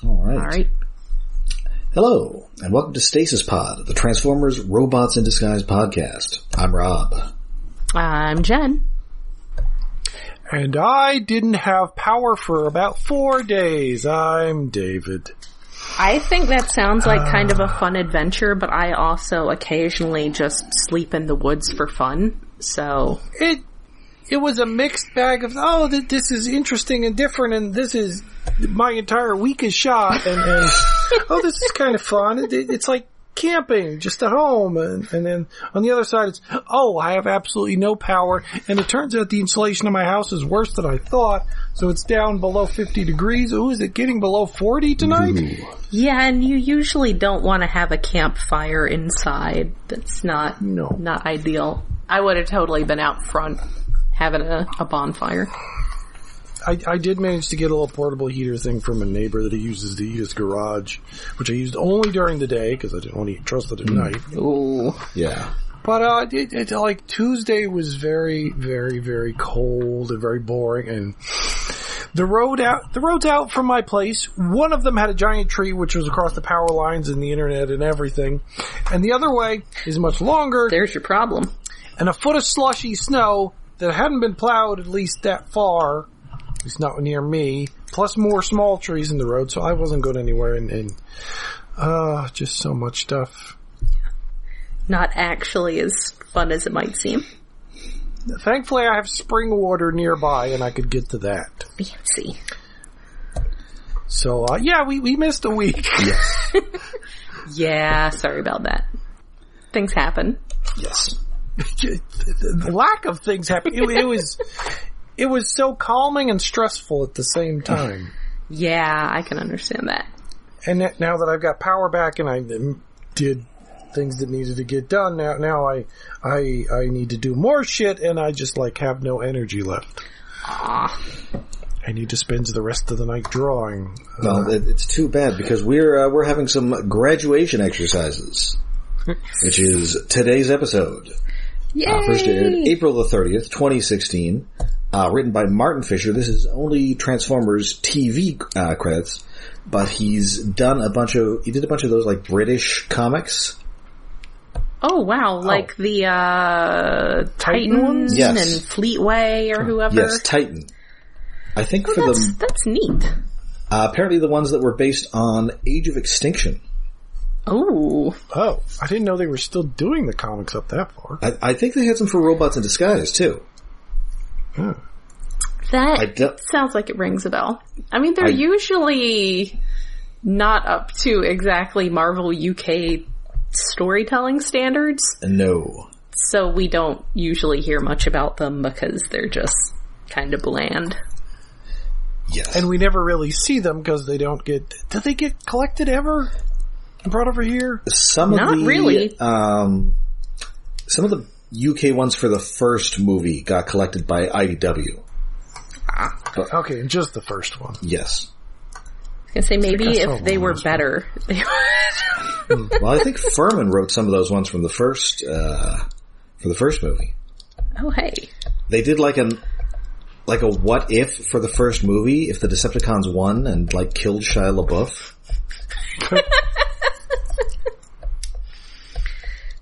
All right. Hello, and welcome to Stasis Pod, the Transformers Robots in Disguise podcast. I'm Rob. I'm Jen. And I didn't have power for about 4 days. I'm David. I think that sounds like kind of a fun adventure, but I also occasionally just sleep in the woods for fun, so... It was a mixed bag of, this is interesting and different, and this is, my entire week is shot, and this is kind of fun. It's like camping, just at home, and then on the other side it's, I have absolutely no power, and it turns out the insulation of my house is worse than I thought, so it's down below 50 degrees. Is it getting below 40 tonight? Ooh. Yeah, and you usually don't want to have a campfire inside. That's not ideal. I would have totally been out front having a bonfire. I did manage to get a little portable heater thing from a neighbor that he uses to heat his garage, which I used only during the day because I didn't want to trust it at night. Ooh. Yeah. But it like Tuesday was very, very, very cold and very boring, and the roads out from my place, one of them had a giant tree which was across the power lines and the internet and everything, and the other way is much longer. There's your problem. And a foot of slushy snow that hadn't been plowed at least that far, at least not near me, plus more small trees in the road, so I wasn't going anywhere, and just so much stuff. Not actually as fun as it might seem. Thankfully, I have spring water nearby, and I could get to that. Fancy. So, we missed a week. Yes. Yeah, sorry about that. Things happen. Yes. The lack of things happened. It was so calming and stressful at the same time. Yeah, I can understand that. And now that I've got power back and I did things that needed to get done, now I need to do more shit, and I just have no energy left. Ah. I need to spend the rest of the night drawing. Well, it's too bad because we're having some graduation exercises, which is today's episode. Yay! First aired April the 30th, 2016. Written by Martin Fisher. This is only Transformers TV credits, but he did a bunch of those British comics. Oh wow, like the Titan ones? Yes. And Fleetway or whoever? Yes, Titan. I think that's neat. Apparently the ones that were based on Age of Extinction. Oh, I didn't know they were still doing the comics up that far. I think they had some for Robots in Disguise, too. Hmm. That sounds like it rings a bell. I mean, they're usually not up to exactly Marvel UK storytelling standards. No. So we don't usually hear much about them because they're just kind of bland. Yes. And we never really see them because they don't get... Do they get collected ever? And brought over here? Not really. Some of the UK ones for the first movie got collected by IDW. Okay, just the first one. Yes. I was gonna say maybe if they were better. Well, I think Furman wrote some of those ones from the first for the first movie. Oh hey. They did like a what if for the first movie if the Decepticons won and killed Shia LaBeouf.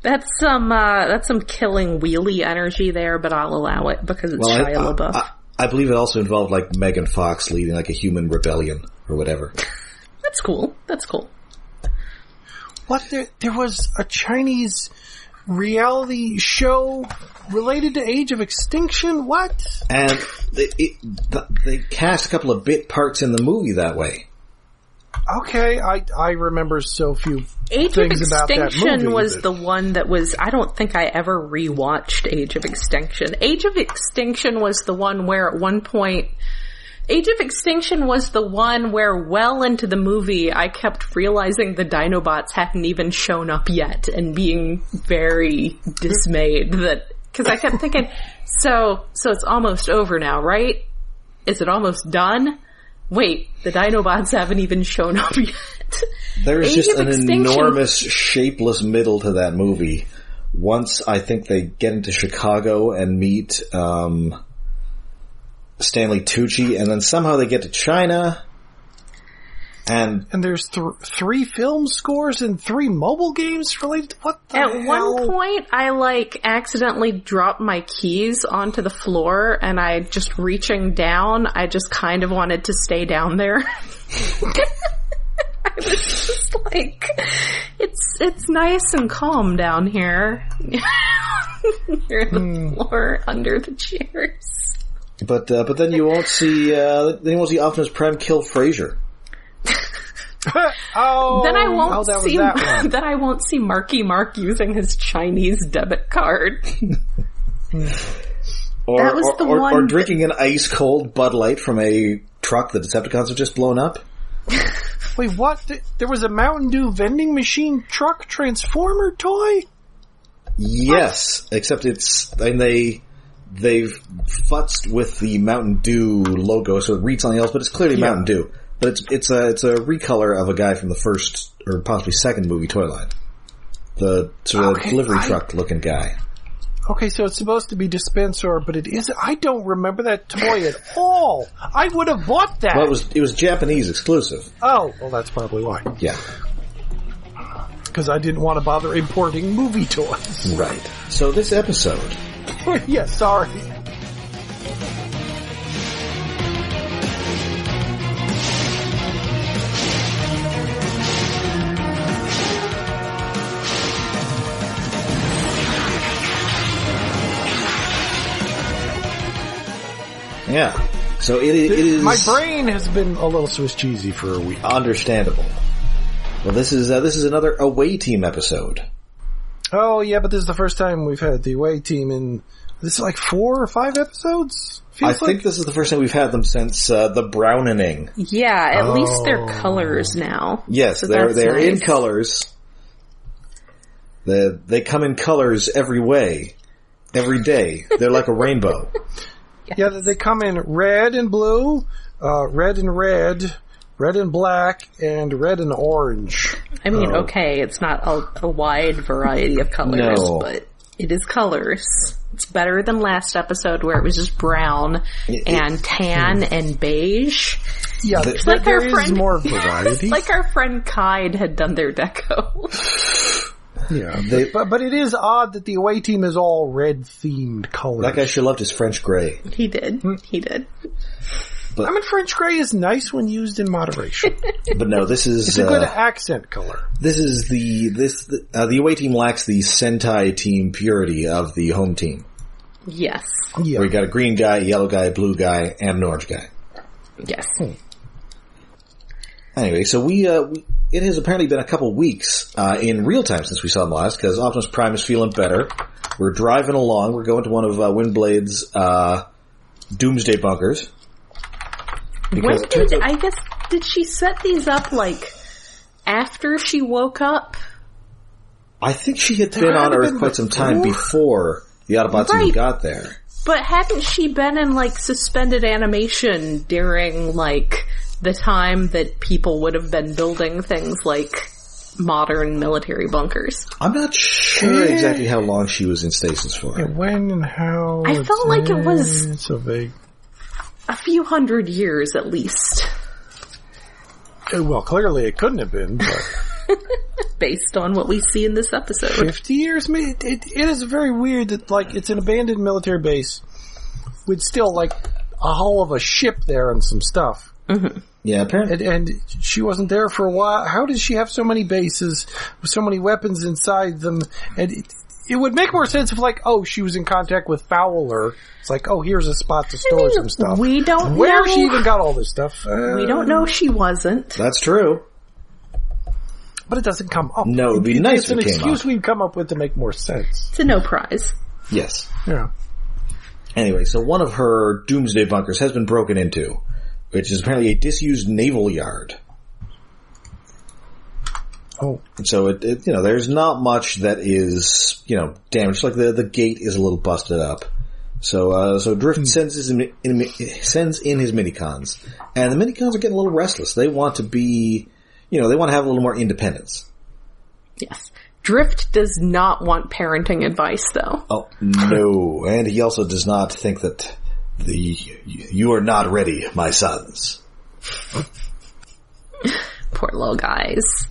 That's some killing wheelie energy there, but I'll allow it because it's Shia LaBeouf. I believe it also involved Megan Fox leading a human rebellion or whatever. That's cool. What? There was a Chinese reality show related to Age of Extinction? What? And they cast a couple of bit parts in the movie that way. Okay, I remember so few Age things of about that movie. Age of Extinction was the one that was... I don't think I ever rewatched Age of Extinction. Age of Extinction was the one where at one point... Age of Extinction was the one where well into the movie I kept realizing the Dinobots hadn't even shown up yet and being very dismayed that... Because I kept thinking, so it's almost over now, right? Is it almost done? Wait, the Dinobots haven't even shown up yet. There's just an enormous, shapeless middle to that movie. Once I think they get into Chicago and meet Stanley Tucci, and then somehow they get to China, And there's 3 film scores and 3 mobile games related to what the At hell? one point, I accidentally dropped my keys onto the floor, and I just reaching down, I just kind of wanted to stay down there. I was just like, it's nice and calm down here. Near the floor, under the chairs. But then you won't see Optimus Prime kill Frasier. Then I won't see Marky Mark using his Chinese debit card. Or drinking an ice cold Bud Light from a truck the Decepticons have just blown up. Wait, what? There was a Mountain Dew vending machine truck transformer toy? Yes, except they've futzed with the Mountain Dew logo, so it reads something else, but it's clearly Mountain Dew. But it's a recolor of a guy from the first or possibly second movie toy line. The sort of delivery truck looking guy. Okay, so it's supposed to be dispenser, but it isn't. I don't remember that toy at all. I would have bought that. Well, it was Japanese exclusive. Oh, well, that's probably why. Yeah. Because I didn't want to bother importing movie toys. Right. So this episode. Yeah, sorry. Yeah. So it is. My brain has been a little Swiss cheesy for a week. Understandable. Well, this is another away team episode. Oh yeah, but this is the first time we've had the away team in. This is like 4 or 5 episodes. I think this is the first time we've had them since the Browning. Yeah, at least they're colors now. Yes, so they're nice. in colors. They come in colors every way, every day. They're like a rainbow. Yes. Yeah, they come in red and blue, red and red, red and black, and red and orange. I mean, okay, it's not a wide variety of colors, but it is colors. It's better than last episode where it was just brown and tan and beige. Yeah, it's like there our friend, is more variety. Like our friend Kide had done their deco. Yeah, but it is odd that the away team is all red-themed colors. That guy sure loved his French gray. He did. He did. But, I mean, French gray is nice when used in moderation. But no, this is... It's a good accent color. This is the away team lacks the Sentai team purity of the home team. Yes. Yeah. Where you got a green guy, a yellow guy, a blue guy, and an orange guy. Yes. Anyway, so it has apparently been a couple weeks in real time since we saw them last, because Optimus Prime is feeling better. We're driving along. We're going to one of Windblade's doomsday bunkers. Did she set these up, after she woke up? I think she had been on Earth quite some time before the Autobots even got there. But hadn't she been in, suspended animation during, the time that people would have been building things like modern military bunkers? I'm not sure exactly how long she was in stasis for. Yeah, when and how... I felt like it was... so vague. A few hundred years, at least. Well, clearly it couldn't have been, but... Based on what we see in this episode. 50 years? It is very weird that, it's an abandoned military base with still, a hull of a ship there and some stuff. Mm-hmm. Yeah, apparently. And she wasn't there for a while. How does she have so many bases with so many weapons inside them? And it would make more sense if, she was in contact with Fowler. It's here's a spot to store some stuff. We don't Where know. she even got all this stuff? We don't know she wasn't. That's true. But it doesn't come up. No, it'd be nice if it came up. It's an excuse we'd come up with to make more sense. It's a no prize. Yes. Yeah. Anyway, so one of her doomsday bunkers has been broken into, which is apparently a disused naval yard. Oh. So there's not much that is, damaged. The gate is a little busted up. So Drift sends in his minicons, and the minicons are getting a little restless. They want to be, they want to have a little more independence. Yes. Drift does not want parenting advice, though. Oh, no. And he also does not think that you are not ready, my sons. little guys.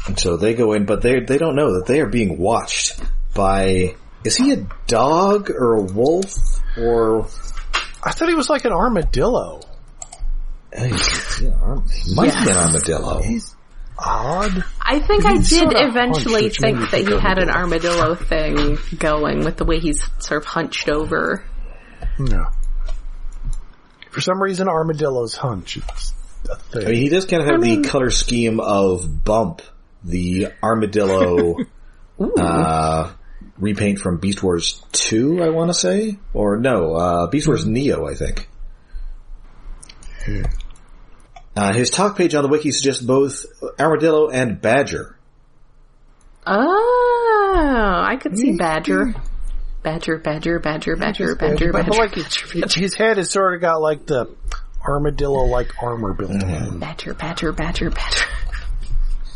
And so they go in, but they don't know that they are being watched by... Is he a dog or a wolf? Or... I thought he was like an armadillo. He might be an armadillo. He's odd. I think I did eventually think that he had an armadillo thing going with the way he's sort of hunched over. No. For some reason, armadillos hunch. It's a thing. I mean, he does kind of have the color scheme of Bump, the armadillo repaint from Beast Wars 2, I want to say? Or no, Beast Wars Neo, I think. His talk page on the wiki suggests both armadillo and badger. Oh, I could see badger. Badger. But like his head has sort of got like the armadillo-like armor built in. Badger.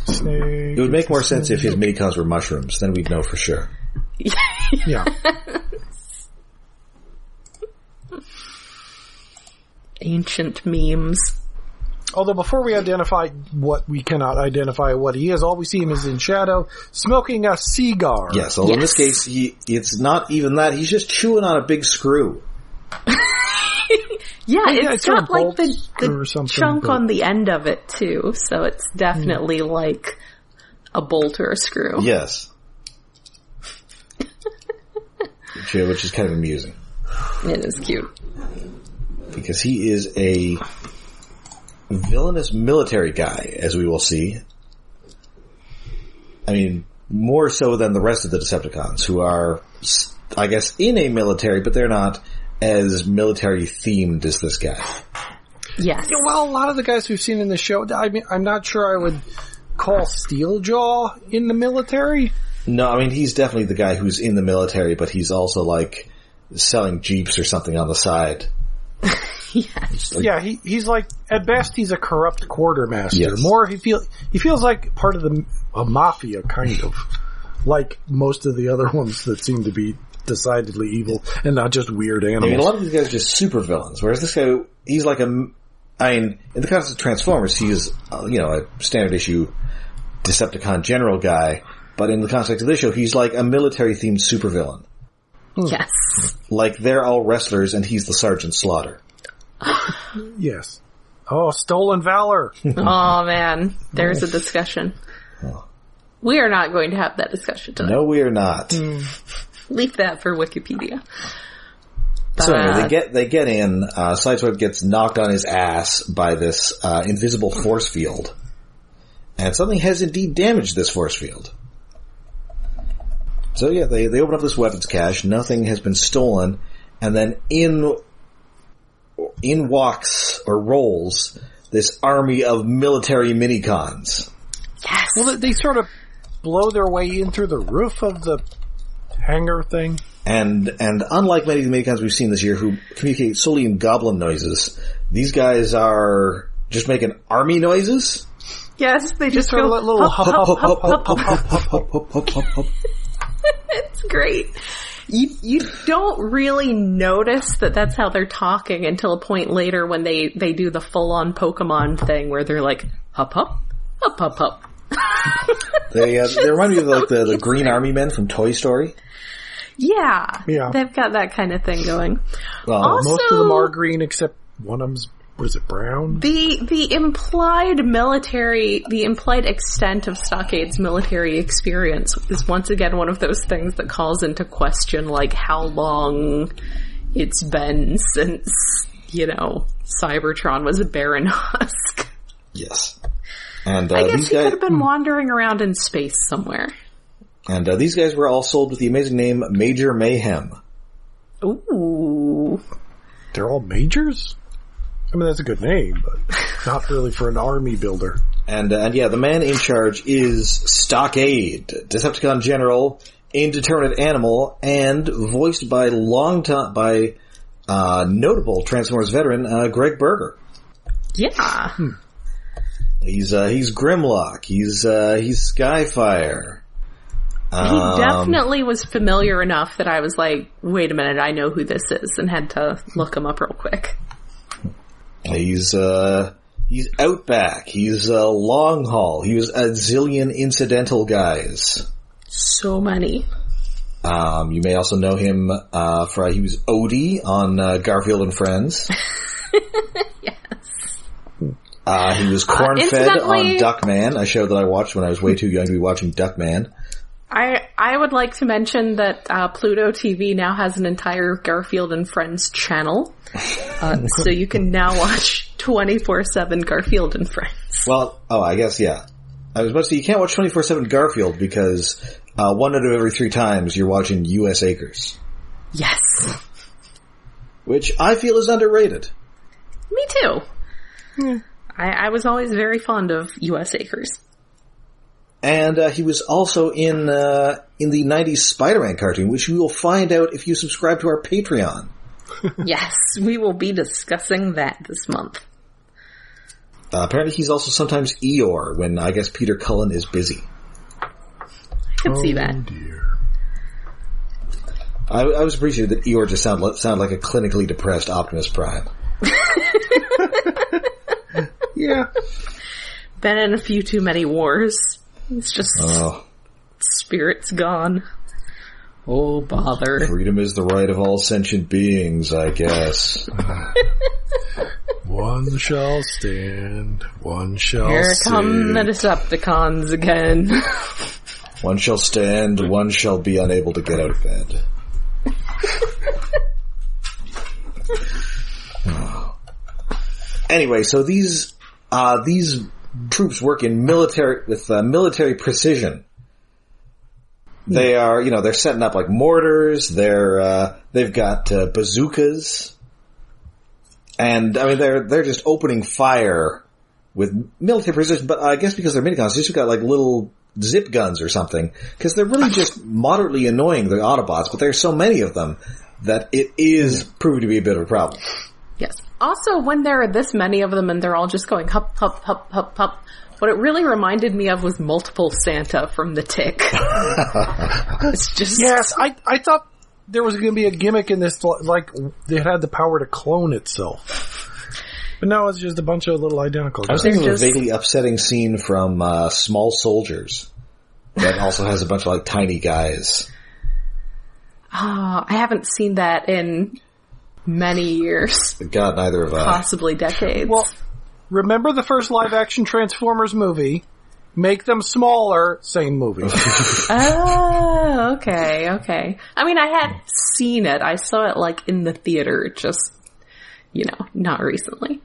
It would make more sense if his minicons were mushrooms. Then we'd know for sure. Yeah. Ancient memes. Although before we identify what we cannot identify what he is, all we see him is in shadow, smoking a cigar. Yes, although in this case, it's not even that. He's just chewing on a big screw. It's got like the chunk but... on the end of it too, so it's definitely like a bolt or a screw. Yes. Which is kind of amusing. It is cute. Because he is a villainous military guy, as we will see. I mean, more so than the rest of the Decepticons, who are, I guess, in a military, but they're not as military-themed as this guy. Yes. Yeah, well, a lot of the guys we've seen in the show, I mean, I'm not sure I would call Steeljaw in the military. No, I mean, he's definitely the guy who's in the military, but he's also, like, selling Jeeps or something on the side. Yes. Yeah, he's like, at best, he's a corrupt quartermaster. Yes. More, he feels like part of a mafia, kind of. Like most of the other ones that seem to be decidedly evil and not just weird animals. I mean, a lot of these guys are just super villains, whereas this guy, he's like in the context of Transformers, he's, a standard issue Decepticon general guy, but in the context of this show, he's like a military-themed supervillain. Yes. Like, they're all wrestlers, and he's the Sergeant Slaughter. Yes. Oh, stolen valor. Oh, man. There's a discussion. Oh. We are not going to have that discussion tonight. No, we are not. Leave that for Wikipedia. So anyway, they get in, Sideswipe gets knocked on his ass by this invisible force field. And something has indeed damaged this force field. So yeah, they open up this weapons cache, nothing has been stolen, and then in walks, or rolls, this army of military minicons. Yes! Well, they sort of blow their way in through the roof of the hangar thing. And unlike many of the minicons we've seen this year who communicate solely in goblin noises, these guys are just making army noises. Yes, they just sort go of little hop, hop, hop, hop, hop, hop. It's great. You don't really notice that that's how they're talking until a point later when they do the full-on Pokemon thing where they're like, hop, hop, hop, hop, hop. They remind me of like the Green Army Men from Toy Story. Yeah. They've got that kind of thing going. Well, also, most of them are green except one of them's, what is it, brown? The implied extent of Stockade's military experience is once again one of those things that calls into question, like, how long it's been since, Cybertron was a barren husk. Yes. And I guess these he guys could have been wandering around in space somewhere. And these guys were all sold with the amazing name Major Mayhem. Ooh. They're all majors? I mean, that's a good name, but not really for an army builder. And the man in charge is Stockade, Decepticon General, Indeterminate Animal, and voiced by notable Transformers veteran Greg Berger. Yeah. He's Grimlock. He's Skyfire. He definitely was familiar enough that I was like, wait a minute, I know who this is, and had to look him up real quick. He's He's Outback. He's Long Haul. He was a zillion incidental guys. So many. You may also know him he was Odie on Garfield and Friends. Yes. He was corn-fed on Duckman, a show that I watched when I was way too young to be watching Duckman. I would like to mention that Pluto TV now has an entire Garfield and Friends channel. So you can now watch 24/7 Garfield and Friends. Well, I guess, yeah. I was about to say, you can't watch 24/7 Garfield because 1 out of every 3 times you're watching U.S. Acres. Yes. Which I feel is underrated. Me too. I was always very fond of U.S. Acres. And he was also in the 90s Spider-Man cartoon, which you will find out if you subscribe to our Patreon. Yes, we will be discussing that this month. Apparently he's also sometimes Eeyore when I guess Peter Cullen is busy. I can see that. Oh dear. I was appreciated that Eeyore just sound like a clinically depressed Optimus Prime. Yeah. Been in a few too many wars. It's just spirit's gone. Oh, bother. Freedom is the right of all sentient beings, I guess. One shall stand, one shall Here sit. come the Decepticons again. One shall stand, one shall be unable to get out of bed. Anyway, so these troops work in military precision. They are, they're setting up like mortars. They've got bazookas, and I mean they're just opening fire with military precision. But I guess because they're minicons, they've just got like little zip guns or something. Because they're really just moderately annoying, the Autobots. But there's so many of them that it is proving to be a bit of a problem. Yes. Also, when there are this many of them and they're all just going hup, hup, hup, hup, hup, what it really reminded me of was Multiple Santa from The Tick. It's just... Yes, I thought there was going to be a gimmick in this, like, it had the power to clone itself. But now it's just a bunch of little identical guys. I was thinking of a vaguely upsetting scene from Small Soldiers that also has a bunch of, like, tiny guys. I haven't seen that in many years. God, neither have I. Possibly decades. Well, remember the first live-action Transformers movie? Make them smaller, same movie. Oh, okay. I mean, I had seen it. I saw it, like, in the theater, just, not recently.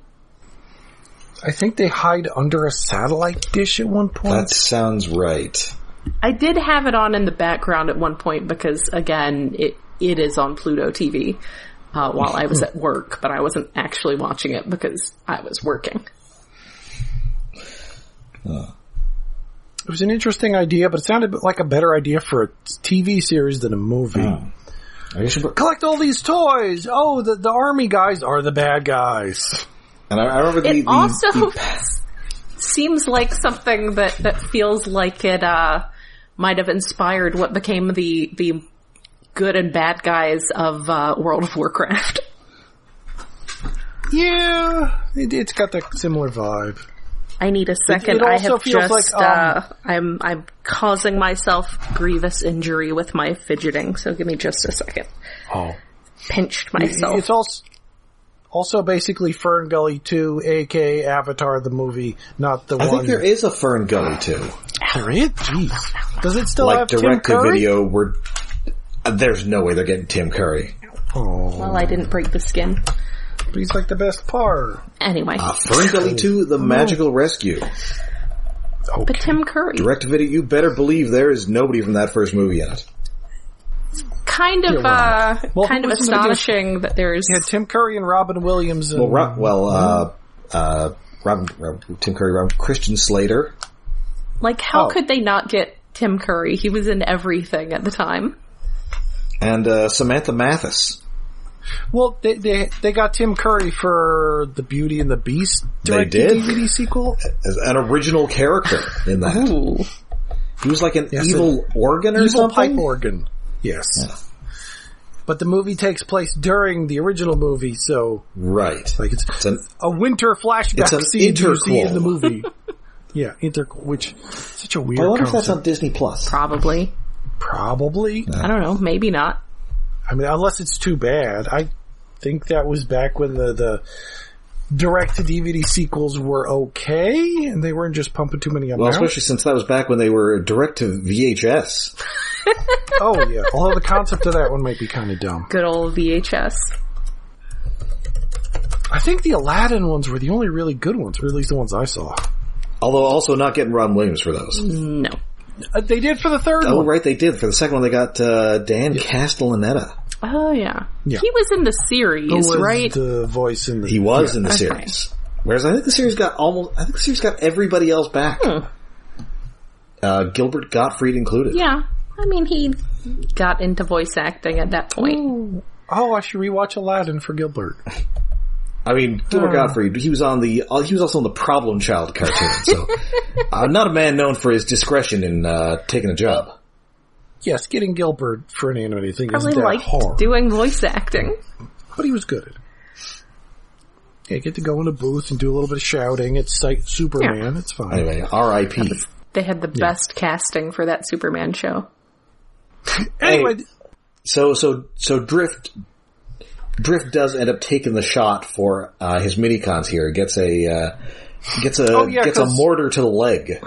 I think they hide under a satellite dish at one point. That sounds right. I did have it on in the background at one point because, again, it is on Pluto TV while I was at work, but I wasn't actually watching it because I was working. It was an interesting idea, but it sounded like a better idea for a TV series than a movie. Collect all these toys! Oh, the army guys are the bad guys. And I remember it also seems like something that feels like it might have inspired what became the good and bad guys of World of Warcraft. Yeah, it's got that similar vibe. I need a second. I have just like, I'm causing myself grievous injury with my fidgeting, so give me just a second. Oh. Pinched myself. It's also basically Fern Gully 2, aka Avatar the movie, not the one. I think there is a Fern Gully 2. There is? Jeez. Does it still have Tim Curry? Like direct-to-video, there's no way they're getting Tim Curry. Oh. Well, I didn't break the skin. But he's like the best part. Anyway. Fern Gully 2, The Magical Rescue. Okay. But Tim Curry. Direct-to-video, you better believe there is nobody from that first movie in it. Kind of astonishing that there's... Yeah, Tim Curry and Robin Williams. And... Tim Curry, Christian Slater. Like, how could they not get Tim Curry? He was in everything at the time. And Samantha Mathis. Well, they got Tim Curry for the Beauty and the Beast DVD sequel. As an original character in that. Ooh. He was like an evil organ or something? Evil pipe organ. Yes. but the movie takes place during the original movie, so right. Like it's a winter flashback scene you see in the movie. Yeah, which such a weird. I wonder concept. if that's on Disney Plus. Probably. I don't know. Maybe not. I mean, unless it's too bad. I think that was back when the direct-to-DVD sequels were okay, and they weren't just pumping too many up. Well, especially since that was back when they were direct-to-VHS. Oh, yeah. Although the concept of that one might be kind of dumb. Good old VHS. I think the Aladdin ones were the only really good ones, or at least the ones I saw. Although also not getting Robin Williams for those. No. They did for the third one. Oh, right, they did. For the second one, they got Dan Castellaneta. Oh, yeah. He was in the series, right? The voice in the... He was in the series. Whereas I think the series got everybody else back. Gilbert Gottfried included. Yeah. I mean, he got into voice acting at that point. Oh, I should rewatch Aladdin for Gilbert. I mean, Gilbert Gottfried, he was also on the Problem Child cartoon, so not a man known for his discretion in taking a job. Yes, getting Gilbert for an animated thing probably isn't that liked hard. Doing voice acting. But he was good at it. Yeah, get to go in a booth and do a little bit of shouting. It's like Superman. Yeah. It's fine. Anyway, R.I.P. They had the best casting for that Superman show. Anyway, so Drift does end up taking the shot for his minicons here. Gets a mortar to the leg.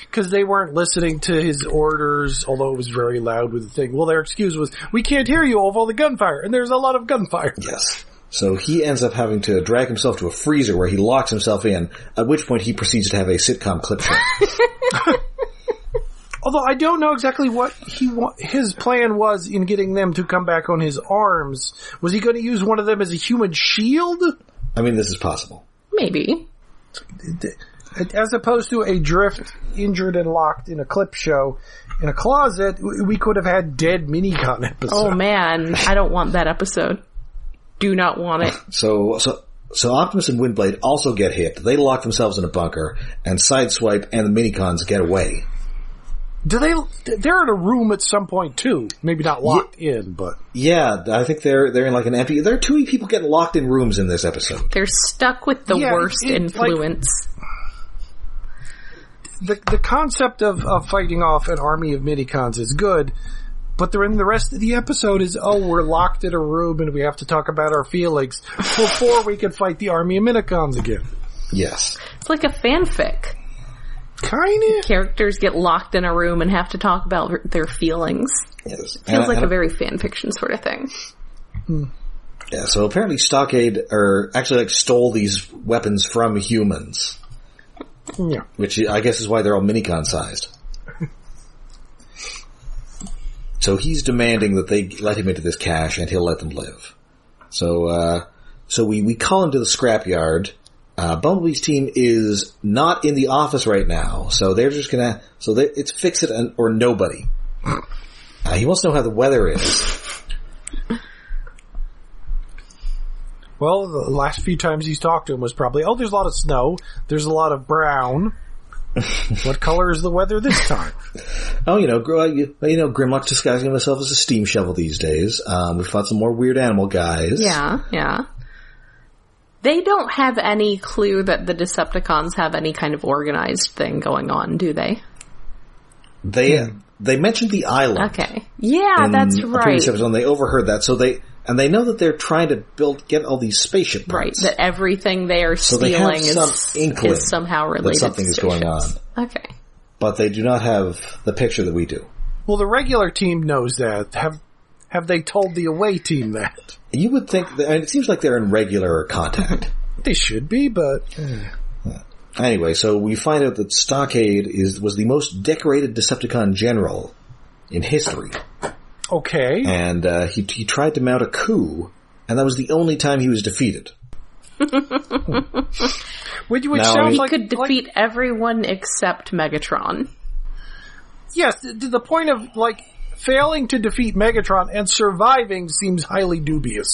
Because they weren't listening to his orders, although it was very loud with the thing. Well, their excuse was, we can't hear you of all the gunfire, and there's a lot of gunfire. Yes. So he ends up having to drag himself to a freezer where he locks himself in, at which point he proceeds to have a sitcom clip show. Although I don't know exactly what his plan was in getting them to come back on his arms. Was he going to use one of them as a human shield? I mean, this is possible. Maybe. As opposed to a Drift injured and locked in a clip show in a closet, we could have had dead Minicon episode. Oh man, I don't want that episode. Do not want it. So Optimus and Windblade also get hit. They lock themselves in a bunker, and Sideswipe and the Minicons get away. They're in a room at some point too. Maybe not locked in, but yeah, I think they're in like an empty. There are too many people getting locked in rooms in this episode. They're stuck with the worst influence. The concept of fighting off an army of Minicons is good, but then the rest of the episode is, we're locked in a room and we have to talk about our feelings before we can fight the army of Minicons again. Yes. It's like a fanfic. Kinda. Characters get locked in a room and have to talk about their feelings. Yes. It feels like a very fanfiction sort of thing. Yeah, so apparently Stockade stole these weapons from humans. Yeah. Which I guess is why they're all Minicon sized. So he's demanding that they let him into this cache and he'll let them live. So we call him to the scrapyard. Bumblebee's team is not in the office right now, so they're just gonna, it's fix it or nobody. He wants to know how the weather is. Well, the last few times he's talked to him was probably, there's a lot of snow, there's a lot of brown. What color is the weather this time? Grimlock's disguising himself as a steam shovel these days. We've fought some more weird animal guys. Yeah. They don't have any clue that the Decepticons have any kind of organized thing going on, do they? They mentioned the island. Okay. Yeah, that's right. Previous episode, they overheard that, and they know that they're trying to get all these spaceship parts. Right, that everything they are stealing is somehow related that something to is going on. Okay. But they do not have the picture that we do. Well, the regular team knows that. Have they told the away team that? You would think it seems like they're in regular contact. They should be, but... Anyway, so we find out that Stockade was the most decorated Decepticon general in history. Okay. And he tried to mount a coup, and that was the only time he was defeated. Which sounds he could defeat everyone except Megatron. Yes, the point of, failing to defeat Megatron and surviving seems highly dubious.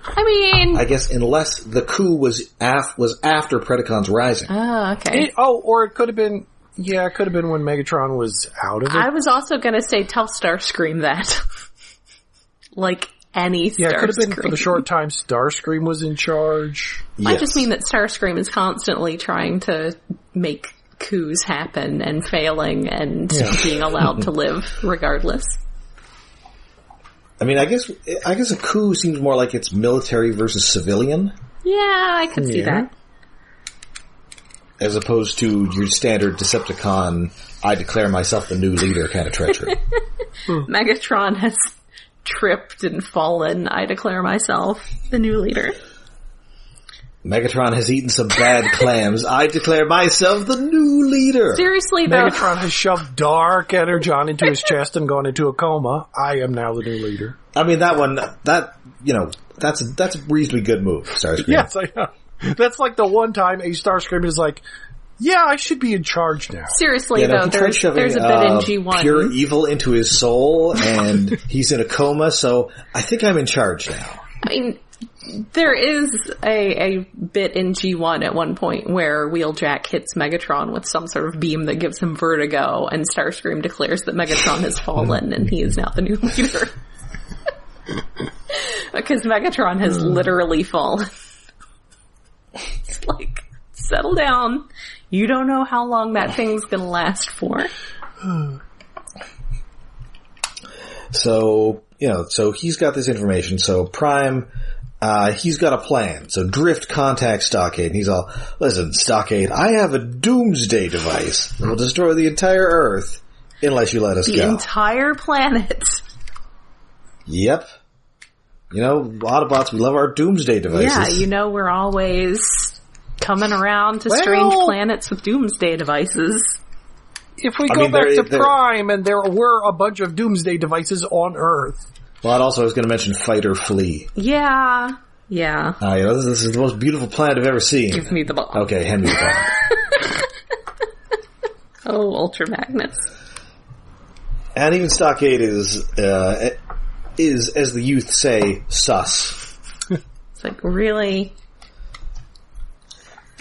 I mean... I guess unless the coup was after Predacons Rising. Oh, okay. Or it could have been... Yeah, it could have been when Megatron was out of it. I was also going to say Telstar scream that. any Starscream. Yeah, it could have been for the short time Starscream was in charge. I just mean that Starscream is constantly trying to make coups happen and failing and being allowed to live regardless. I mean, I guess a coup seems more like it's military versus civilian. Yeah, I could see that. As opposed to your standard Decepticon, I declare myself the new leader kind of treachery. Megatron has tripped and fallen. I declare myself the new leader. Megatron has eaten some bad clams. I declare myself the new leader. Seriously, though. Megatron has shoved dark energon into his chest and gone into a coma. I am now the new leader. I mean, that's a reasonably good move, Starscream. Yes, I know. That's like the one time a Starscream is like, yeah, I should be in charge now. Seriously, though, there's a bit in G1. Pure evil into his soul, and he's in a coma, so I think I'm in charge now. I mean, there is a bit in G1 at one point where Wheeljack hits Megatron with some sort of beam that gives him vertigo, and Starscream declares that Megatron has fallen, and he is now the new leader. Because Megatron has literally fallen. It's like, settle down. You don't know how long that thing's gonna last for. So, so he's got this information. So Prime, he's got a plan. So Drift contacts Stockade, and he's all, listen, Stockade, I have a doomsday device that will destroy the entire Earth unless you let us go. The entire planet. Yep. Autobots, we love our doomsday devices. Yeah, we're always coming around to strange planets with doomsday devices. If we go back to Prime and there were a bunch of doomsday devices on Earth. Well, and also I was going to mention Fight or Flee. Yeah. This is the most beautiful planet I've ever seen. Give me the bomb. Okay, hand me the bomb. Oh, Ultra Magnus. And even Stockade is, as the youth say, sus. It's like, really?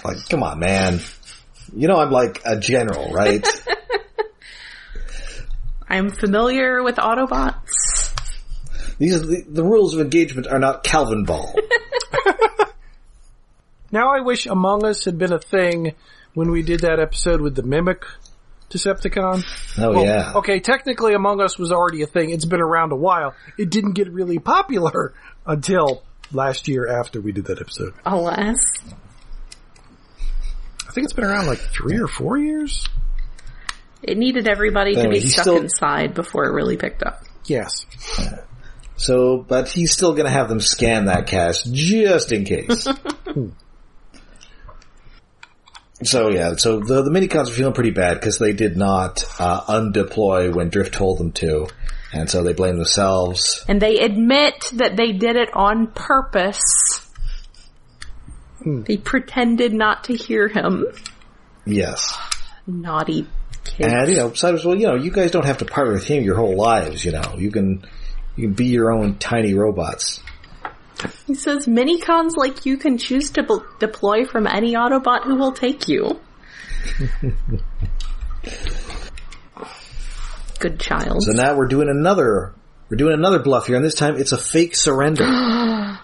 Like, come on, man. I'm like a general, right? I'm familiar with Autobots. The rules of engagement are not Calvin Ball. Now I wish Among Us had been a thing when we did that episode with the Mimic Decepticon. Yeah. Okay, technically Among Us was already a thing. It's been around a while. It didn't get really popular until last year after we did that episode. Alas. I think it's been around like 3 or 4 years. It needed everybody to be stuck inside before it really picked up. Yes. So, but he's still going to have them scan that cast just in case. So the minicons are feeling pretty bad because they did not undeploy when Drift told them to, and so they blame themselves. And they admit that they did it on purpose. They pretended not to hear him. Yes. Naughty kids. And besides, you guys don't have to partner with him your whole lives. You can be your own tiny robots. He says, minicons like you can choose to deploy from any Autobot who will take you. Good child. So now we're doing another bluff here, and this time it's a fake surrender. Dun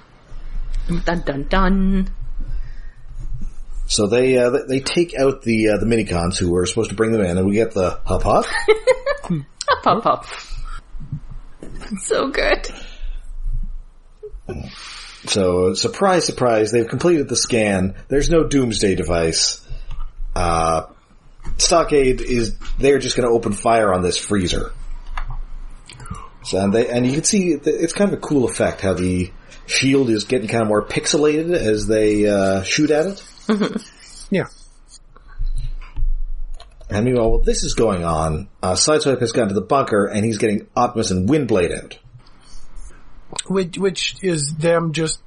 dun dun. So they take out the minicons who were supposed to bring them in, and we get the hup hup. Hup hup hup. So good. So, surprise, surprise, they've completed the scan. There's no doomsday device. Stockade they're just going to open fire on this freezer. So, and you can see, it's kind of a cool effect how the shield is getting kind of more pixelated as they shoot at it. Mm-hmm. Yeah. And meanwhile, while this is going on, Sideswipe has gotten to the bunker, and he's getting Optimus and Windblade out. Which is them just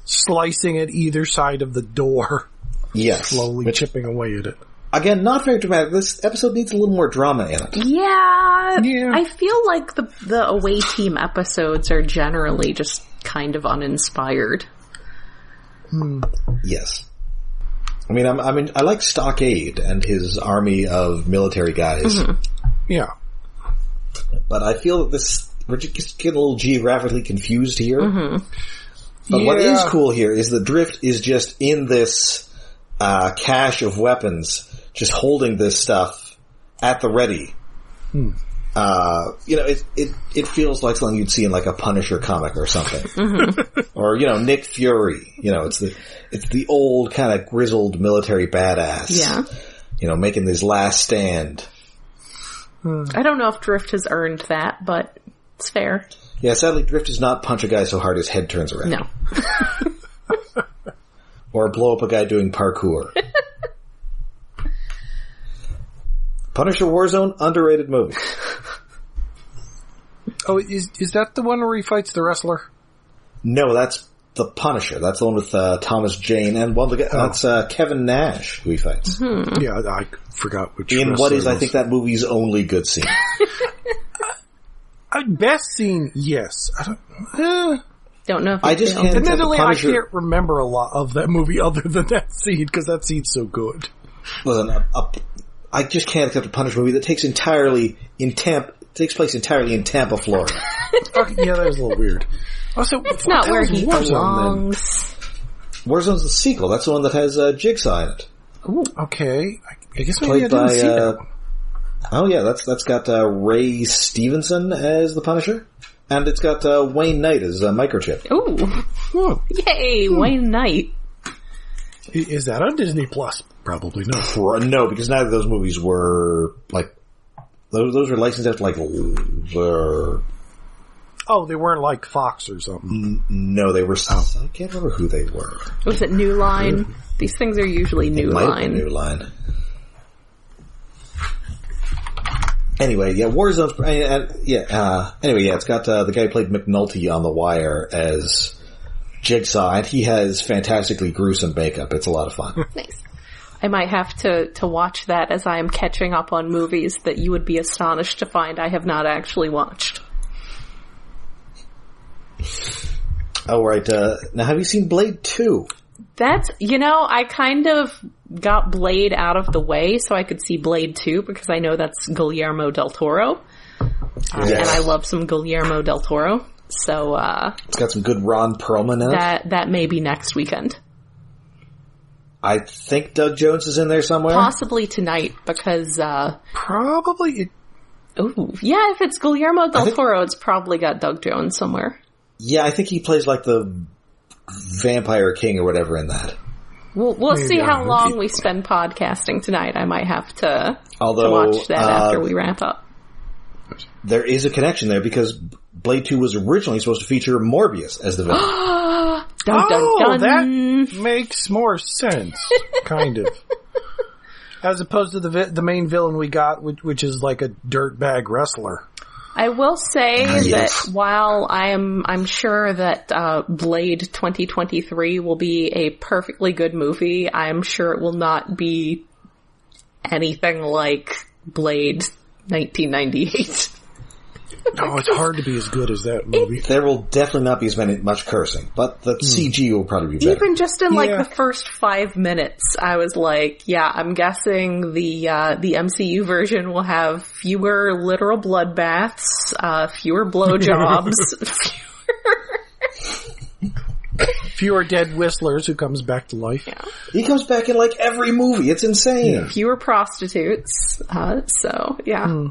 slicing at either side of the door. Yes. Slowly chipping away at it. Again, not very dramatic. This episode needs a little more drama in it. Yeah. I feel like the away team episodes are generally just kind of uninspired. Yes. I mean, I like Stockade and his army of military guys. Mm-hmm. Yeah. But I feel that this, we're just getting a little geographically confused here. Mm-hmm. But what is cool here is the Drift is just in this cache of weapons, just holding this stuff at the ready. It feels like something you'd see in like a Punisher comic or something. Mm-hmm. Or, Nick Fury. It's the old kind of grizzled military badass. Yeah. Making his last stand. I don't know if Drift has earned that, but it's fair. Yeah, sadly, Drift does not punch a guy so hard his head turns around. No. Or blow up a guy doing parkour. Punisher Warzone, underrated movie. Oh, is that the one where he fights the wrestler? No, that's the Punisher. That's the one with Thomas Jane, and that's Kevin Nash who he fights. Mm-hmm. Yeah, I forgot which. In what is, I think, that movie's only good scene. Best scene, yes. Don't know. If I just can't. Admittedly, I can't remember a lot of that movie other than that scene because that scene's so good. Listen, I just can't accept a Punisher movie that takes place entirely in Tampa, Florida. Okay, yeah, that was a little weird. Also, it's not where he belongs. Warzone's the sequel. That's the one that has Jigsaw in it. Ooh, okay. I guess maybe I didn't see that. Oh yeah, that's got Ray Stevenson as the Punisher, and it's got Wayne Knight as Microchip. Ooh, yay, Wayne Knight. Is that on Disney Plus? Probably not. No, because neither of those movies were like those were licensed after like. Oh, they weren't like Fox or something. No, they were. I can't remember who they were. Was it New Line? These things are usually New Line. New Line. Anyway, yeah, Warzone's... it's got the guy who played McNulty on The Wire as Jigsaw, and he has fantastically gruesome makeup. It's a lot of fun. Nice. I might have to watch that as I am catching up on movies that you would be astonished to find I have not actually watched. Oh, right. Now, have you seen Blade 2? That's, I kind of got Blade out of the way so I could see Blade 2 because I know that's Guillermo del Toro. Yes. And I love some Guillermo del Toro. So, it's got some good Ron Perlman in it. That may be next weekend. I think Doug Jones is in there somewhere. Possibly tonight because, probably. Ooh, yeah, if it's Guillermo del Toro, it's probably got Doug Jones somewhere. Yeah, I think he plays like the Vampire King or whatever in that. We'll see how long we spend podcasting tonight. I might have to watch that after we wrap up. There is a connection there because Blade 2 was originally supposed to feature Morbius as the villain. Dun, dun, dun. That makes more sense, kind of. As opposed to the main villain we got, which is like a dirtbag wrestler. I will say that while I'm sure that Blade 2023 will be a perfectly good movie, I'm sure it will not be anything like Blade 1998. No, it's hard to be as good as that movie. There will definitely not be much cursing, but the CG will probably be better. Even just in the first 5 minutes, I was like, yeah, I'm guessing the MCU version will have fewer literal bloodbaths, fewer blowjobs, fewer dead whistlers who comes back to life. Yeah. He comes back in like every movie. It's insane. Yeah. Fewer prostitutes. So, yeah.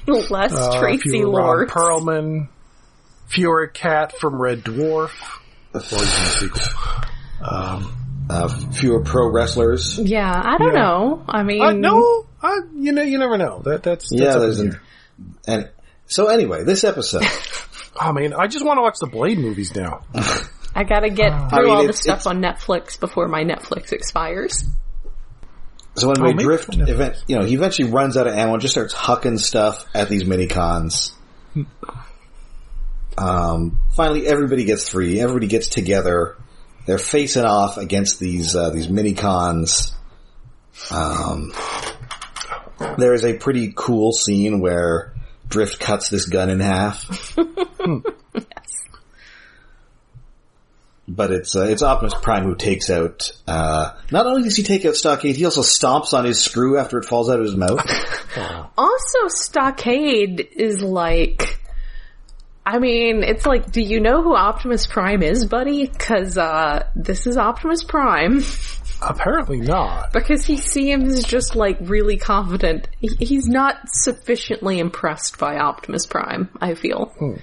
Less Tracy fewer Lord. Ron Perlman. Fewer Cat from Red Dwarf. Fewer pro wrestlers. Yeah, I don't know. I mean, no, you never know. That's and so anyway, this episode. Oh man, I just want to watch the Blade movies now. I gotta get through all the stuff on Netflix before my Netflix expires. So when we Drift, he eventually runs out of ammo and just starts hucking stuff at these mini-cons. Finally, everybody gets free. Everybody gets together. They're facing off against these mini-cons. There is a pretty cool scene where Drift cuts this gun in half. Yes. But it's Optimus Prime who takes out, not only does he take out Stockade, he also stomps on his screw after it falls out of his mouth. Also, Stockade is like I mean, it's like, do you know who Optimus Prime is, buddy? Because, this is Optimus Prime. Apparently not. Because he seems just, like, really confident. He's not sufficiently impressed by Optimus Prime, I feel. Who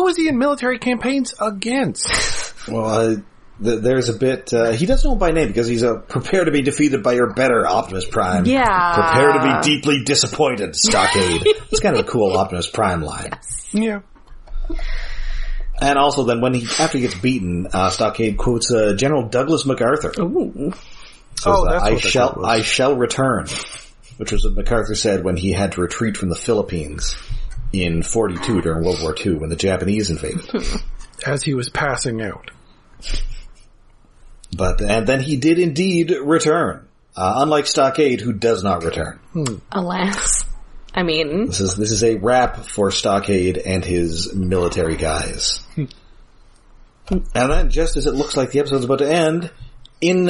was he in military campaigns against? Well, there's a bit, he doesn't know him by name because he's prepare to be defeated by your better Optimus Prime. Yeah. Prepare to be deeply disappointed, Stockade. It's kind of a cool Optimus Prime line. Yes. Yeah. And also then after he gets beaten, Stockade quotes, General Douglas MacArthur. Ooh. Says, that's what I shall return. Which was what MacArthur said when he had to retreat from the Philippines in 42 during World War II when the Japanese invaded. As he was passing out. And then he did indeed return. Unlike Stockade, who does not return. Alas. I mean... This is a wrap for Stockade and his military guys. And then, just as it looks like the episode's about to end, in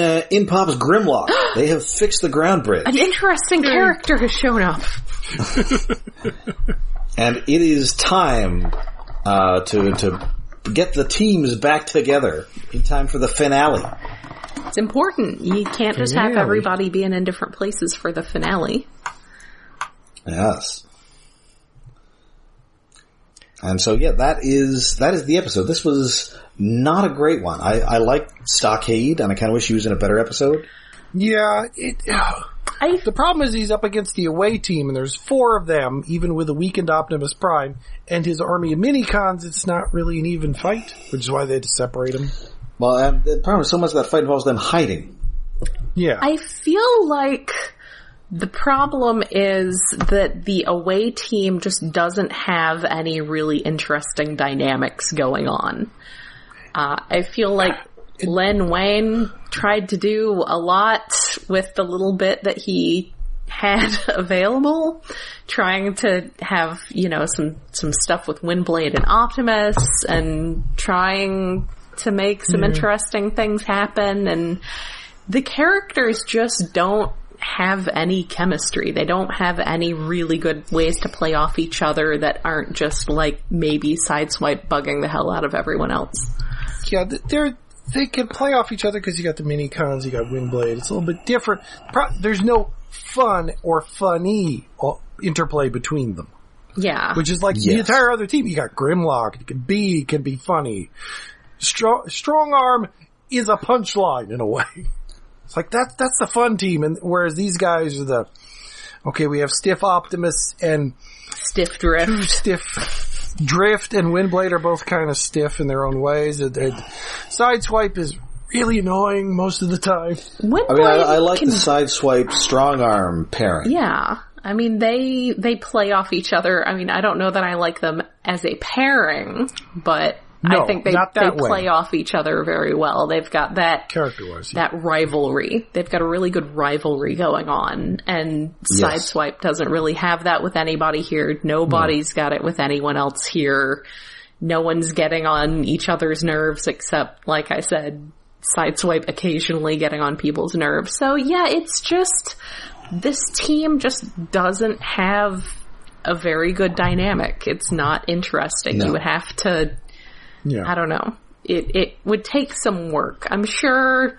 Pop's Grimlock, they have fixed the ground bridge. An interesting character has shown up. And it is time to get the teams back together in time for the finale. It's important. You can't just have everybody being in different places for the finale. Yes. And so, yeah, that is the episode. This was not a great one. I like Stockade, and I kind of wish he was in a better episode. Yeah, the problem is he's up against the away team, and there's 4 of them, even with a weakened Optimus Prime, and his army of mini-cons, it's not really an even fight, which is why they had to separate him. Well, the problem is so much of that fight involves them hiding. Yeah. I feel like the problem is that the away team just doesn't have any really interesting dynamics going on. I feel like Len Wayne tried to do a lot with the little bit that he had available, trying to have, some stuff with Windblade and Optimus, and trying to make some interesting things happen, and the characters just don't have any chemistry. They don't have any really good ways to play off each other that aren't just like maybe Sideswipe bugging the hell out of everyone else. Yeah, they can play off each other because you got the mini-cons, you got Windblade. It's a little bit different. There's no fun or funny interplay between them. Yeah. Which is like the entire other team. You got Grimlock, it can be funny. Strong Arm is a punchline in a way. It's like that's the fun team, and whereas these guys are we have Stiff Optimus and Stiff Drift. Stiff Drift and Windblade are both kind of stiff in their own ways. Sideswipe is really annoying most of the time. I like the Sideswipe Strong Arm pairing. Yeah. I mean, they play off each other. I mean, I don't know that I like them as a pairing, but I think they play off each other very well. They've got that character-wise, that rivalry. They've got a really good rivalry going on, and Sideswipe doesn't really have that with anybody here. Nobody's got it with anyone else here. No one's getting on each other's nerves except, like I said, Sideswipe occasionally getting on people's nerves. So yeah, it's just, this team just doesn't have a very good dynamic. It's not interesting. No. You would have to, I don't know. It would take some work. I'm sure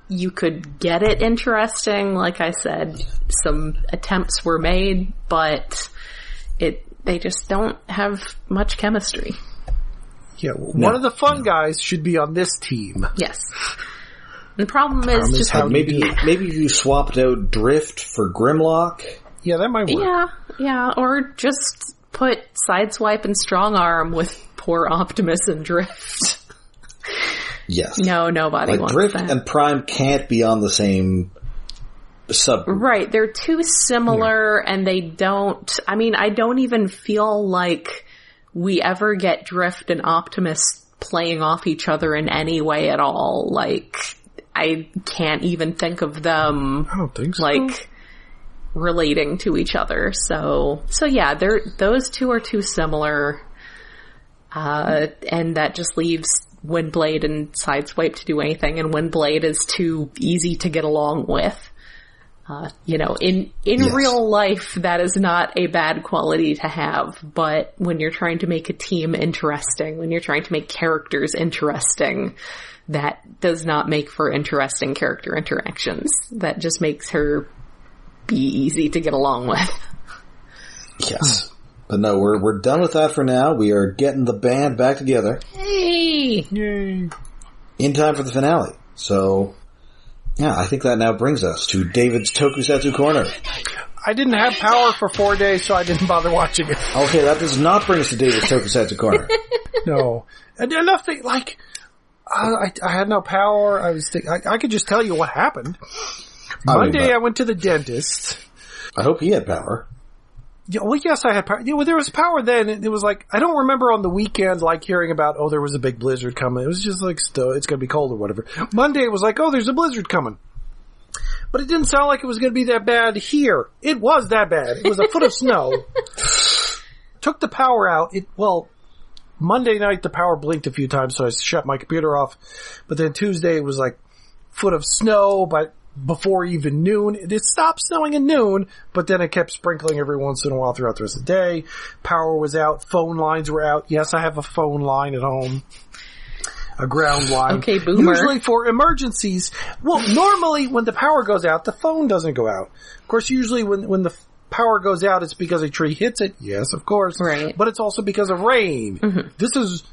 you could get it interesting. Like I said, some attempts were made, but they just don't have much chemistry. Yeah, one of the fun guys should be on this team. Yes. The problem is just how maybe if you swapped out Drift for Grimlock. Yeah, that might work. Yeah, or just put Sideswipe and Strong Arm with poor Optimus and Drift. Yes. No, nobody wants Drift that. and Prime can't be on the same subgroup. Right, they're too similar, and they don't, I mean, I don't even feel like we ever get Drift and Optimus playing off each other in any way at all. Like, I can't even think of them, I don't think so. like, relating to each other. So yeah, those two are too similar, and that just leaves Windblade and Sideswipe to do anything, and Windblade is too easy to get along with. In Yes. real life, that is not a bad quality to have, but when you're trying to make a team interesting, when you're trying to make characters interesting, that does not make for interesting character interactions. That just makes her be easy to get along with. Yes. But no, we're done with that for now. We are getting the band back together. Hey! Yay. In time for the finale. So, yeah, I think that now brings us to David's Tokusatsu Corner. I didn't have power for 4 days, so I didn't bother watching it. Okay, that does not bring us to David's Tokusatsu Corner. No. And nothing, like, I had no power. I was I could just tell you what happened. Monday, I went to the dentist. I hope he had power. Yeah, well, yes, I had power. Yeah, well, there was power then. It was like, I don't remember on the weekend, like, hearing about, there was a big blizzard coming. It was just like, it's going to be cold or whatever. Monday, it was like, there's a blizzard coming. But it didn't sound like it was going to be that bad here. It was that bad. It was a foot of snow. Took the power out. Monday night, the power blinked a few times, so I shut my computer off. But then Tuesday, it was like, foot of snow, but before even noon. It stopped snowing at noon, but then it kept sprinkling every once in a while throughout the rest of the day. Power was out. Phone lines were out. Yes, I have a phone line at home. A ground line. Okay, boomer. Usually for emergencies. Well, normally when the power goes out, the phone doesn't go out. Of course, usually when the power goes out, it's because a tree hits it. Yes, of course. Right. But it's also because of rain. Mm-hmm.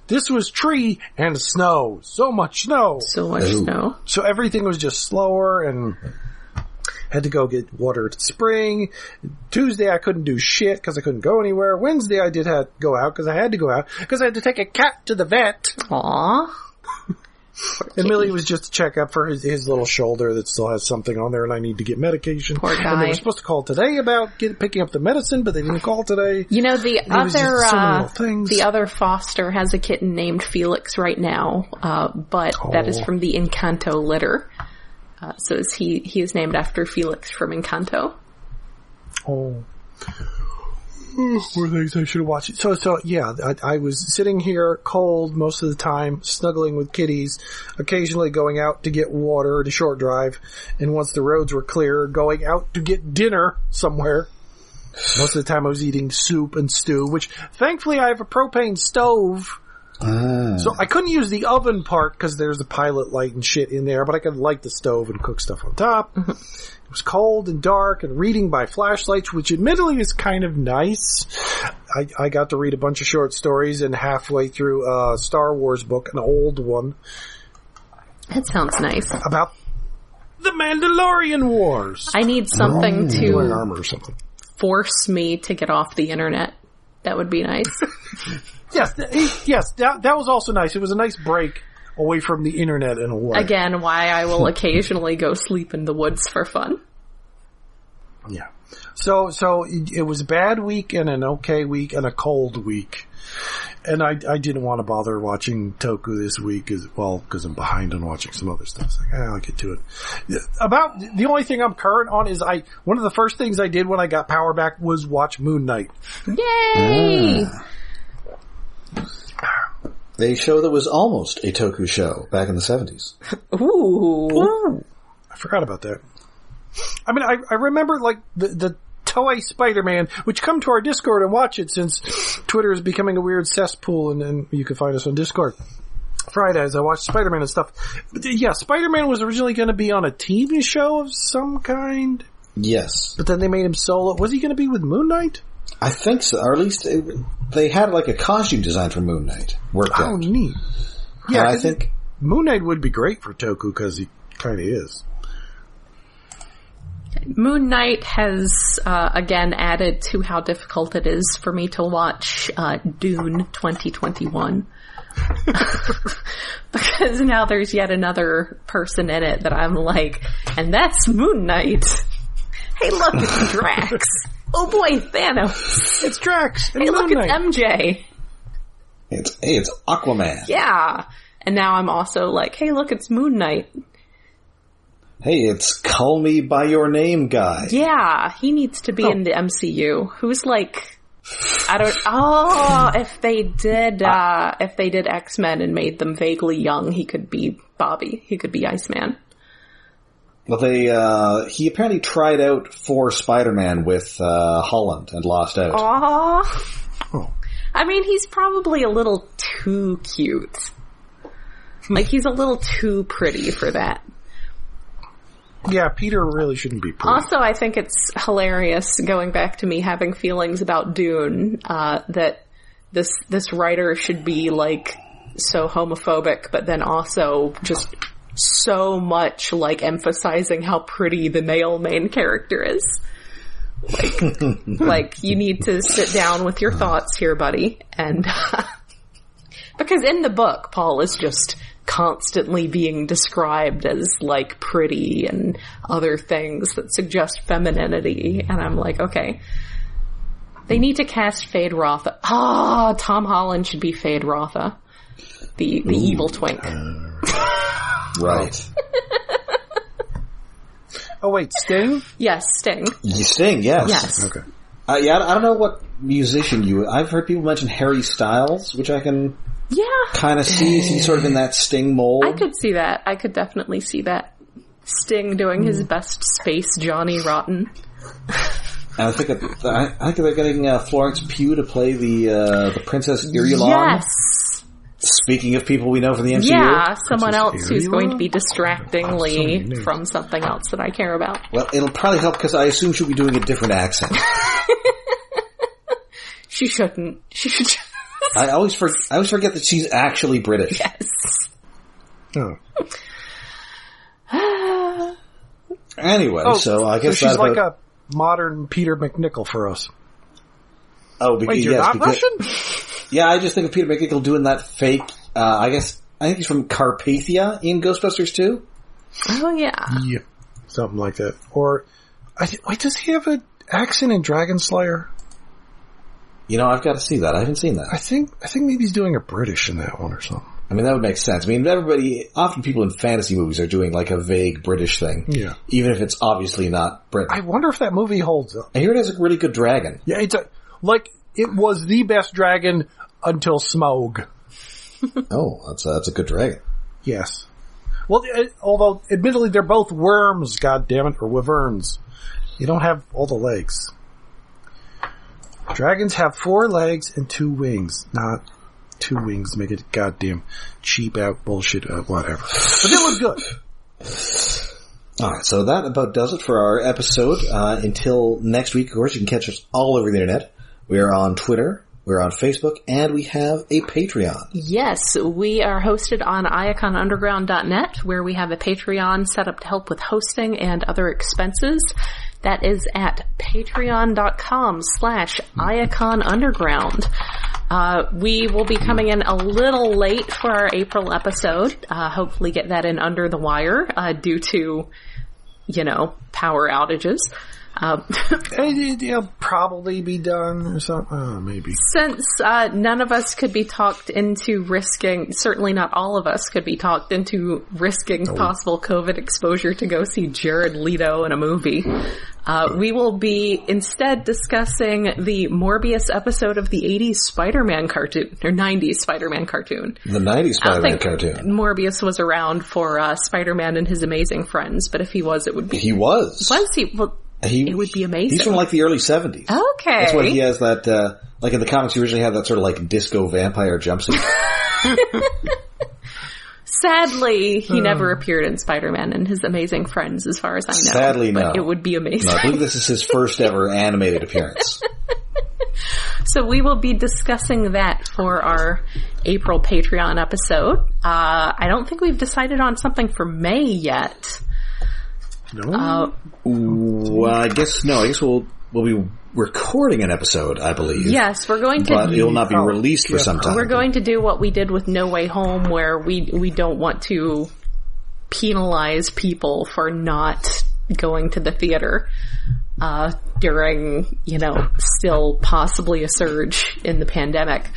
This was tree and snow. So much snow. So much snow. So everything was just slower and had to go get water at the spring. Tuesday I couldn't do shit because I couldn't go anywhere. Wednesday I did have to go out because I had to go out because I had to take a cat to the vet. Aww. And Millie was just to check up for his little shoulder that still has something on there, and I need to get medication. Poor guy. And they were supposed to call today about picking up the medicine, but they didn't call today. The other foster has a kitten named Felix right now, but that is from the Encanto litter. So he is named after Felix from Encanto. Oh. Poor things, I should have watched it. So yeah, I was sitting here cold most of the time, snuggling with kitties, occasionally going out to get water at a short drive, and once the roads were clear, going out to get dinner somewhere. Most of the time I was eating soup and stew, which thankfully I have a propane stove. So I couldn't use the oven part because there's a pilot light and shit in there, but I could light the stove and cook stuff on top. Mm-hmm. It was cold and dark and reading by flashlights, which admittedly is kind of nice. I got to read a bunch of short stories and halfway through a Star Wars book, an old one. That sounds nice. About the Mandalorian Wars. I need something Wearing armor or something. Force me to get off the internet. That would be nice. Yes, that was also nice. It was a nice break away from the internet in a way. Again, why I will occasionally go sleep in the woods for fun. Yeah. So it was a bad week and an okay week and a cold week. And I didn't want to bother watching Toku this week because I'm behind on watching some other stuff. It's like, I'll get to it. About the only thing I'm current on is one of the first things I did when I got power back was watch Moon Knight. Yay! A show that was almost a Toku show back in the 70s. Ooh. I forgot about that. I mean, I remember like the Toei Spider-Man, which come to our Discord and watch it since Twitter is becoming a weird cesspool, and you can find us on Discord. Fridays, I watched Spider-Man and stuff. But yeah, Spider-Man was originally going to be on a TV show of some kind. Yes. But then they made him solo. Was he going to be with Moon Knight? I think so, or at least they had like a costume design for Moon Knight worked out. Oh, neat. Yeah, I think Moon Knight would be great for Toku because he kind of is. Moon Knight has, again, added to how difficult it is for me to watch Dune 2021. Because now there's yet another person in it that I'm like, and that's Moon Knight. Hey, look, it's Drax. Oh boy, Thanos. It's Drax. Hey, look, it's MJ. It's Aquaman. Yeah. And now I'm also like, hey, look, it's Moon Knight. Hey, it's Call Me By Your Name guy. Yeah, he needs to be in the MCU. Who's like, if they did X-Men and made them vaguely young, he could be Bobby. He could be Iceman. Well, he apparently tried out for Spider-Man with Holland and lost out. Aww. Oh. I mean, he's probably a little too cute. Like, he's a little too pretty for that. Yeah, Peter really shouldn't be pretty. Also, I think it's hilarious, going back to me having feelings about Dune, that this writer should be, like, so homophobic, but then also just so much, like, emphasizing how pretty the male main character is. Like, you need to sit down with your thoughts here, buddy. And, because in the book, Paul is just constantly being described as, like, pretty and other things that suggest femininity. And I'm like, okay. They need to cast Fade Rotha. Tom Holland should be Fade Rotha. The evil twink. Right. Oh, wait, Sting? Yes, Sting. Sting, yes. Yes. Okay. Yeah, I don't know what musician I've heard people mention Harry Styles, which I can kind of see. He's sort of in that Sting mold. I could see that. I could definitely see that. Sting doing his best space Johnny Rotten. And I think they're getting Florence Pugh to play the Princess Irulan. Yes. Speaking of people we know from the MCU. Yeah, someone else Princess who's Irulan? going to be distractingly names. from something else that I care about. Well, it'll probably help because I assume she'll be doing a different accent. She shouldn't. She should. I always forget that she's actually British. Yes. Oh. Anyway, so I guess she's that like about, a modern Peter McNichol for us. Oh, Wait, you're not Russian? Yeah, I just think of Peter McNichol doing that fake, I think he's from Carpathia in Ghostbusters 2. Oh, yeah. Yeah. Something like that. Or, wait, does he have an accent in Dragon Slayer? You know, I've got to see that. I haven't seen that. I think maybe he's doing a British in that one or something. I mean, that would make sense. I mean, often people in fantasy movies are doing like a vague British thing. Yeah. Even if it's obviously not British. I wonder if that movie holds up. I hear it has a really good dragon. Yeah, it was the best dragon until Smaug. Oh, that's a good dragon. Yes. Well, although, admittedly, they're both worms, goddammit, or wyverns. You don't have all the legs. Dragons have 4 legs and 2 wings, not 2 wings to make it goddamn cheap out bullshit, whatever. But they look good. Alright, so that about does it for our episode. Until next week, of course, you can catch us all over the internet. We are on Twitter, we're on Facebook, and we have a Patreon. Yes, we are hosted on iaconunderground.net, where we have a Patreon set up to help with hosting and other expenses. That is at patreon.com/iaconunderground. We will be coming in a little late for our April episode. Hopefully get that in under the wire, due to, power outages. It'll probably be done or something. Oh, maybe. Since none of us could be talked into risking, certainly not all of us could be talked into risking possible COVID exposure to go see Jared Leto in a movie, we will be instead discussing the Morbius episode of the 80s Spider-Man cartoon, or 90s Spider-Man cartoon. The 90s Spider-Man cartoon. Morbius was around for Spider-Man and His Amazing Friends, but if he was, it would be... He was. Was he? Well, it would be amazing. He's from like the early 70s. Okay. That's why he has that, like in the comics he originally had that sort of like disco vampire jumpsuit. Sadly, he never appeared in Spider-Man and His Amazing Friends, as far as I know. Sadly, but no. It would be amazing. No, I believe this is his first ever animated appearance. So we will be discussing that for our April Patreon episode. I don't think we've decided on something for May yet. No? Well, I guess we'll be recording an episode, I believe. Yes, we're going to... But it will not be released for some time. We're going to do what we did with No Way Home, where we don't want to penalize people for not going to the theater during, still possibly a surge in the pandemic.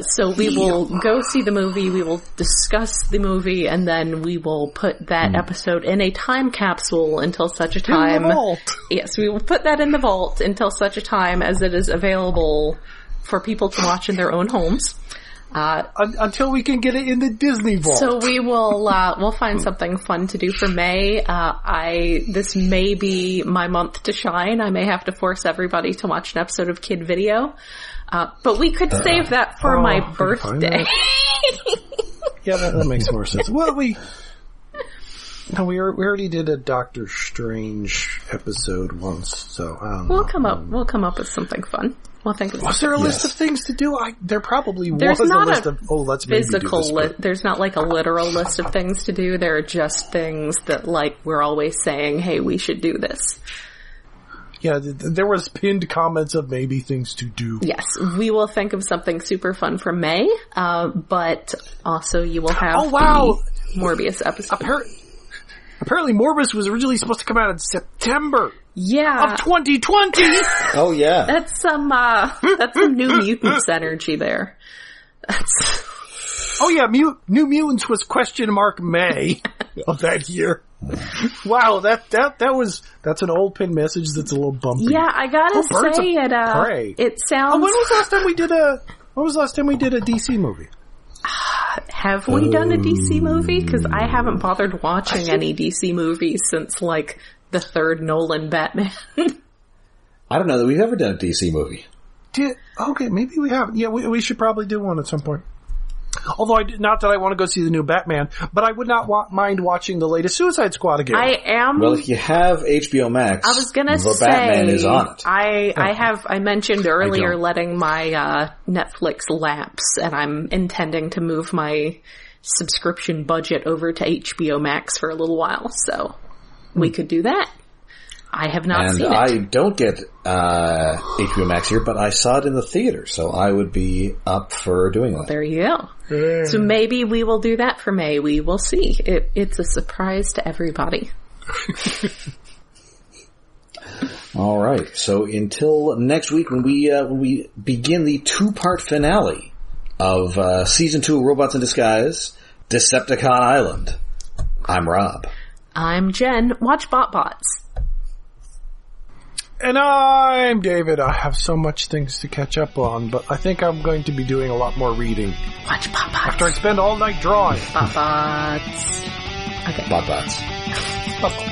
So we will go see the movie, we will discuss the movie, and then we will put that episode in a time capsule until such a time... In the vault! Yes, we will put that in the vault until such a time as it is available for people to watch in their own homes. Until we can get it in the Disney vault. So we will, we'll find something fun to do for May. This may be my month to shine. I may have to force everybody to watch an episode of Kid Video. But we could save that for my birthday. Yeah, that makes more sense. Well, we already did a Doctor Strange episode once, so I don't know. We'll come up with something fun. We'll think of Was there a list of things to do? There probably There's was not a list a of, let's maybe physical do this. list. There's not like a literal list of things to do. There are just things that like we're always saying, hey, we should do this. Yeah, there was pinned comments of maybe things to do. Yes, we will think of something super fun for May, but also you will have the Morbius episode. Apparently Morbius was originally supposed to come out in September of 2020! Oh, yeah. That's some New Mutants energy there. Oh, yeah, New Mutants was May of that year. Wow, that's an old pin message that's a little bumpy. Yeah, I gotta say it sounds... when was the last time we did a DC movie? Have we done a DC movie? Because I haven't bothered watching any DC movies since, like, the third Nolan Batman. I don't know that we've ever done a DC movie. Okay, maybe we haven't. Yeah, we should probably do one at some point. Although, not that I want to go see the new Batman, but I would not mind watching the latest Suicide Squad again. I am... Well, if you have HBO Max, I was gonna say, Batman is on it. I mentioned earlier letting my Netflix lapse, and I'm intending to move my subscription budget over to HBO Max for a little while, so we could do that. I have not seen it. And I don't get HBO Max here, but I saw it in the theater, so I would be up for doing that. There you go. So maybe we will do that for May. We will see. It's a surprise to everybody. All right. So until next week, when we begin the 2-part finale of Season 2 of Robots in Disguise, Decepticon Island, I'm Rob. I'm Jen. Watch BotBots. And I'm David. I have so much things to catch up on, but I think I'm going to be doing a lot more reading. Watch BotBots. After I spend all night drawing. BotBots. Okay. BotBots. BotBots.